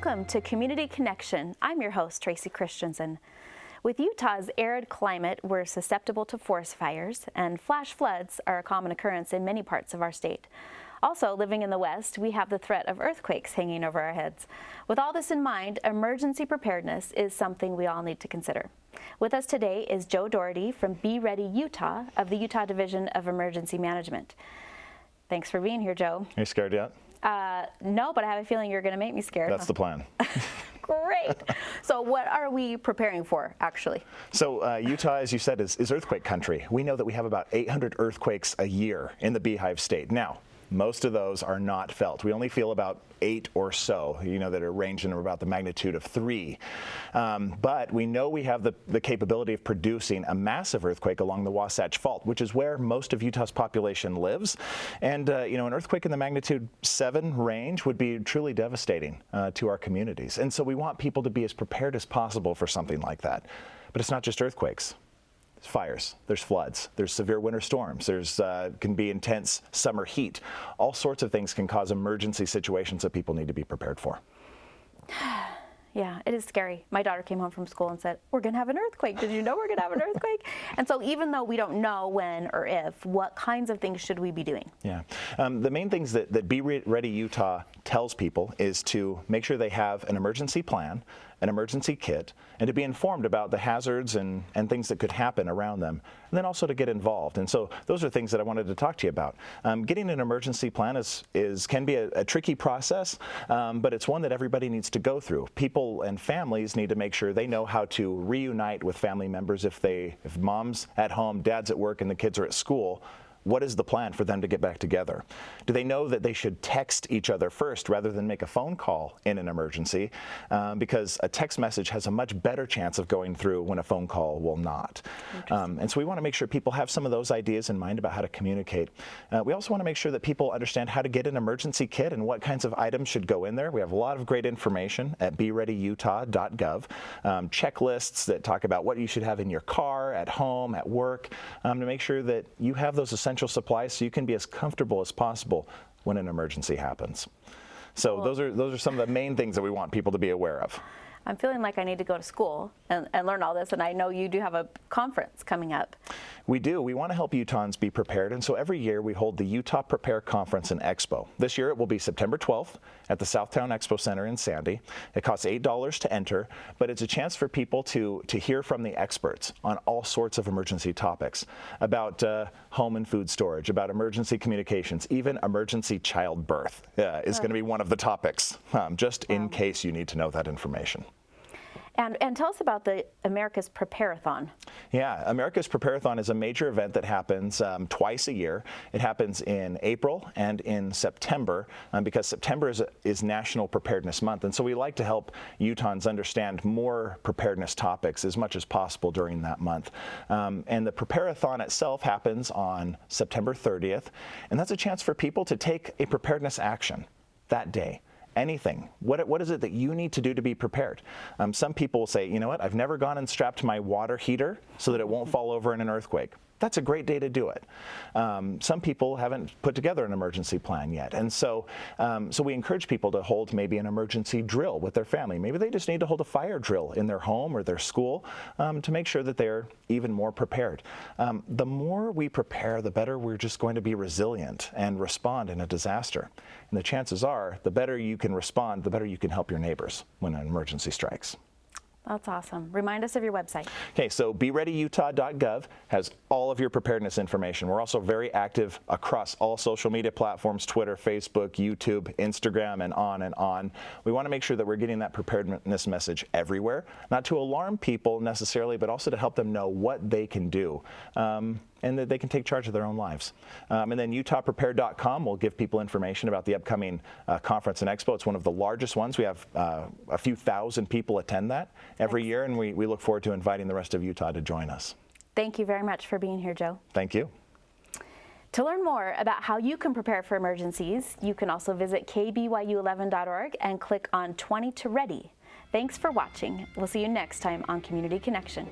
Welcome to Community Connection. I'm your host, Tracy Christensen. With Utah's arid climate, we're susceptible to forest fires, and flash floods are a common occurrence in many parts of our state. Also, living in the West, we have the threat of earthquakes hanging over our heads. With all this in mind, emergency preparedness is something we all need to consider. With us today is Joe Doherty from Be Ready Utah of the Utah Division of Emergency Management. Thanks for being here, Joe. Are you scared yet? No, but I have a feeling you're going to make me scared. That's the plan. Great. So what are we preparing for, actually? So Utah, as you said, is earthquake country. We know that we have about 800 earthquakes a year in the Beehive State. Now, most of those are not felt. We only feel about 8 or so, that are ranging about the magnitude of 3. But we know we have the capability of producing a massive earthquake along the Wasatch Fault, which is where most of Utah's population lives. And, an earthquake in the magnitude 7 range would be truly devastating to our communities. And so we want people to be as prepared as possible for something like that. But it's not just earthquakes. There's fires, there's floods, there's severe winter storms, there's can be intense summer heat. All sorts of things can cause emergency situations that people need to be prepared for. Yeah, it is scary. My daughter came home from school and said, we're going to have an earthquake. Did you know we're going to have an earthquake? And so even though we don't know when or if, what kinds of things should we be doing? Yeah. The main things that Be Ready Utah tells people is to make sure they have an emergency plan, an emergency kit, and to be informed about the hazards and things that could happen around them, and then also to get involved. And so those are things that I wanted to talk to you about. Getting an emergency plan can be a tricky process, but it's one that everybody needs to go through. People and families need to make sure they know how to reunite with family members if mom's at home, dad's at work, and the kids are at school. What is the plan for them to get back together? Do they know that they should text each other first rather than make a phone call in an emergency? Because a text message has a much better chance of going through when a phone call will not. And so we want to make sure people have some of those ideas in mind about how to communicate. We also want to make sure that people understand how to get an emergency kit and what kinds of items should go in there. We have a lot of great information at bereadyutah.gov. Checklists that talk about what you should have in your car, at home, at work, to make sure that you have those essential supplies so you can be as comfortable as possible when an emergency happens. So Cool. those are some of the main things that we want people to be aware of. I'm feeling like I need to go to school and learn all this, and I know you do have a conference coming up. We do. We want to help Utahns be prepared, and so every year we hold the Utah Prepare Conference and Expo. This year it will be September 12th at the Southtown Expo Center in Sandy. It costs $8 to enter, but it's a chance for people to hear from the experts on all sorts of emergency topics, about home and food storage, about emergency communications, even emergency childbirth is going to be one of the topics, just in case you need to know that information. And tell us about the America's Preparethon. Yeah, America's Preparethon is a major event that happens twice a year. It happens in April and in September because September is National Preparedness Month. And so we like to help Utahns understand more preparedness topics as much as possible during that month. And the Preparethon itself happens on September 30th. And that's a chance for people to take a preparedness action that day. Anything. What is it that you need to do to be prepared? Some people will say, you know what, I've never gone and strapped my water heater so that it won't fall over in an earthquake. That's a great day to do it. Some people haven't put together an emergency plan yet. And so we encourage people to hold maybe an emergency drill with their family. Maybe they just need to hold a fire drill in their home or their school to make sure that they're even more prepared. The more we prepare, the better we're just going to be resilient and respond in a disaster. And the chances are, the better you can respond, the better you can help your neighbors when an emergency strikes. That's awesome. Remind us of your website. Okay, so bereadyutah.gov has all of your preparedness information. We're also very active across all social media platforms, Twitter, Facebook, YouTube, Instagram, and on and on. We want to make sure that we're getting that preparedness message everywhere, not to alarm people necessarily, but also to help them know what they can do. And that they can take charge of their own lives. And then utahprepare.com will give people information about the upcoming conference and expo. It's one of the largest ones. We have a few thousand people attend that every year, and we look forward to inviting the rest of Utah to join us. Thank you very much for being here, Joe. Thank you. To learn more about how you can prepare for emergencies, you can also visit KBYU11.org and click on 20 to Ready. Thanks for watching. We'll see you next time on Community Connection.